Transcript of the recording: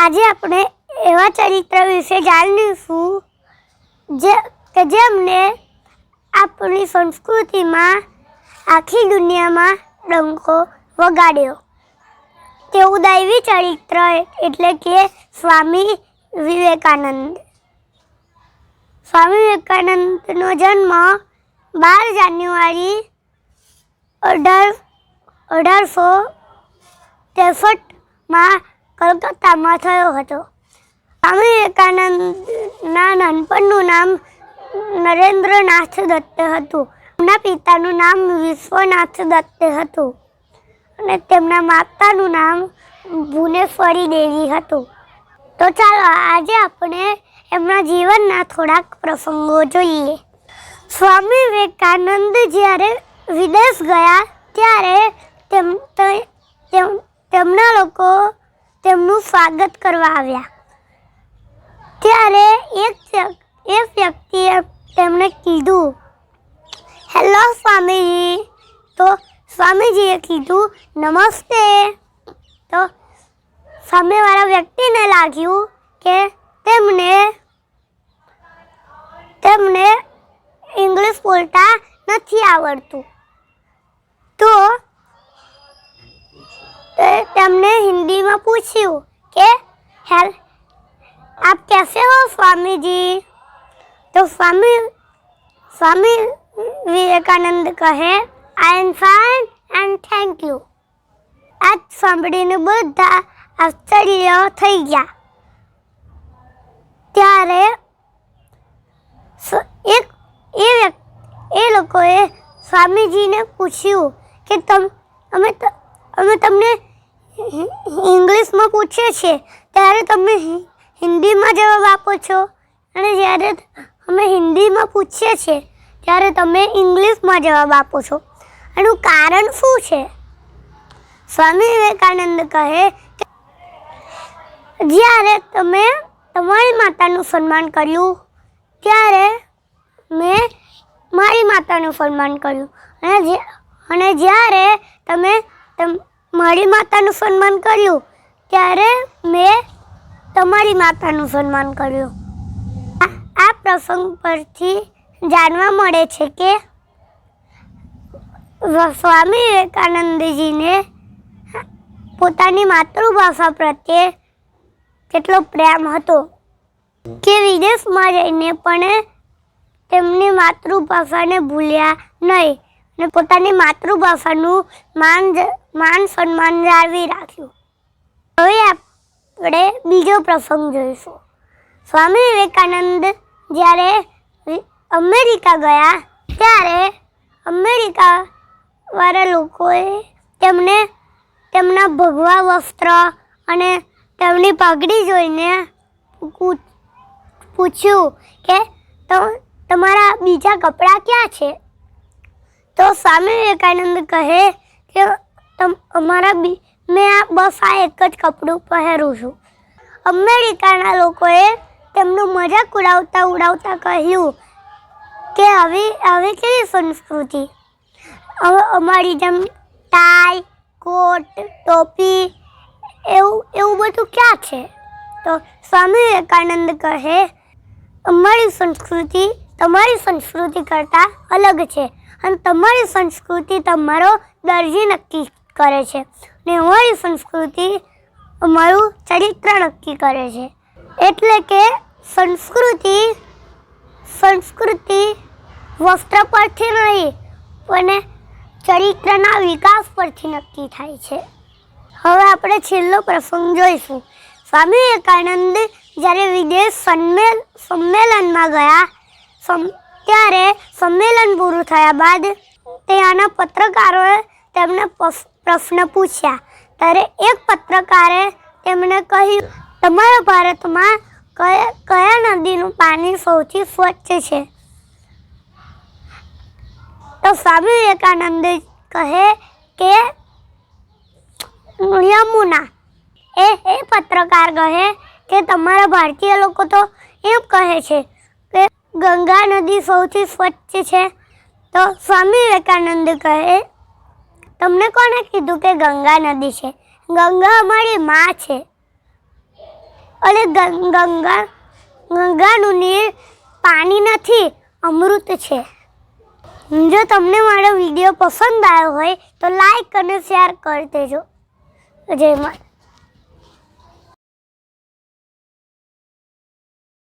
આજે આપણે એવા ચરિત્ર વિશે જાણીશું જેમને આપણી સંસ્કૃતિમાં આખી દુનિયામાં ડંકો વગાડ્યો। તેવું દૈવી ચરિત્ર એટલે કે સ્વામી વિવેકાનંદ। સ્વામી વિવેકાનંદનો જન્મ 12 જાન્યુઆરી 1863માં કલકત્તામાં થયો હતો। સ્વામી વિવેકાનંદના નાનપણનું નામ નરેન્દ્રનાથ દત્ત હતું। તેમના પિતાનું નામ વિશ્વનાથ દત્ત હતું અને તેમના માતાનું નામ ભુવનેશ્વરી દેવી હતું। તો ચાલો આજે આપણે એમના જીવનના થોડાક પ્રસંગો જોઈએ। સ્વામી વિવેકાનંદ જ્યારે વિદેશ ગયા ત્યારે તેમના લોકો તેમનું સ્વાગત કરવા આવ્યા। ત્યારે એક વ્યક્તિએ તેમને કીધું, હેલો સ્વામીજી। તો સ્વામીજીએ કીધું, નમસ્તે। તો સામેવાળા વ્યક્તિને લાગ્યું કે તેમને ઇંગ્લિશ બોલતા નથી આવડતું, તો તેમને હિન્દીમાં પૂછ્યું કે आप कैसे हो स्वामी जी। तो स्वामी विवेकानंद कहे, I am fine and thank you. આ સાંભળીને બધા આશ્ચર્ય થઈ ગયા। ત્યારે એ લોકોએ સ્વામીજીને પૂછ્યું કે અમે તમને ઇંગ્લિશમાં પૂછીએ છીએ ત્યારે તમે હિન્દીમાં જવાબ આપો છો, અને જ્યારે અમે હિન્દીમાં પૂછીએ છીએ ત્યારે તમે ઇંગ્લિશમાં જવાબ આપો છો, એનું કારણ શું છે? સ્વામી વિવેકાનંદ કહે કે જ્યારે તમે તમારી માતાનું સન્માન કર્યું ત્યારે મેં મારી માતાનું સન્માન કર્યું, અને જ્યારે તમે મારી માતાનું સન્માન કર્યું ત્યારે મેં તમારી માતાનું સન્માન કર્યું। આ પ્રસંગ પરથી જાણવા મળે છે કે સ્વામી વિવેકાનંદજીને પોતાની માતૃભાષા પ્રત્યે કેટલો પ્રેમ હતો કે વિદેશમાં જઈને પણ તેમની માતૃભાષાને ભૂલ્યા નહીં અને પોતાની માતૃભાષાનું માન સન્માન જાળવી રાખ્યું। હવે આપણે બીજો પ્રસંગ જોઈશું। સ્વામી વિવેકાનંદ જ્યારે અમેરિકા ગયા ત્યારે અમેરિકાવાળા લોકોએ તેમના ભગવા વસ્ત્ર અને તેમની પગડી જોઈને પૂછ્યું કે તમારા બીજા કપડાં ક્યાં છે? તો સ્વામી વિવેકાનંદ કહે કે મેં બસ આ એક જ કપડું પહેરું છું। અમેરિકાના લોકોએ તેમનું મજાક ઉડાવતા કહ્યું કે હવે કેવી સંસ્કૃતિ, અમારી જેમ ટાઈ, કોટ, ટોપી એવું બધું ક્યાં છે? તો સ્વામી વિવેકાનંદ કહે, અમારી સંસ્કૃતિ તમારી સંસ્કૃતિ કરતાં અલગ છે, અને તમારી સંસ્કૃતિ તમારો દરજી નક્કી કરે છે, ને અમારી સંસ્કૃતિ અમારું ચરિત્ર નક્કી કરે છે। એટલે કે સંસ્કૃતિ વસ્ત્ર પરથી નહીં પણ ચરિત્રના વિકાસ પરથી નક્કી થાય છે। હવે આપણે છેલ્લો પ્રસંગ જોઈશું। સ્વામી વિવેકાનંદ જ્યારે વિદેશ સંમેલનમાં ગયા ત્યારે સંમેલન પૂરું થયા બાદ ત્યાંના પત્રકારોએ તેમને પ્રશ્ન પૂછ્યા। ત્યારે એક પત્રકારે તેમને કહ્યું, તમારા ભારતમાં કયા નદીનું પાણી સૌથી સ્વચ્છ છે? તો સ્વામી વિવેકાનંદ કહે કે યમુના। એ પત્રકાર કહે કે તમારા ભારતીય લોકો તો એમ કહે છે કે ગંગા નદી સૌથી સ્વચ્છ છે। તો સ્વામી વિવેકાનંદ કહે, તમને કોને કીધું કે ગંગા નદી છે? ગંગા અમારી માં છે। અને ગંગાનું નીર પાણી નથી, અમૃત છે. જો તમને મારો વિડીયો પસંદ આવ્યો હોય તો લાઈક અને શેર કરી દેજો. જય માતા.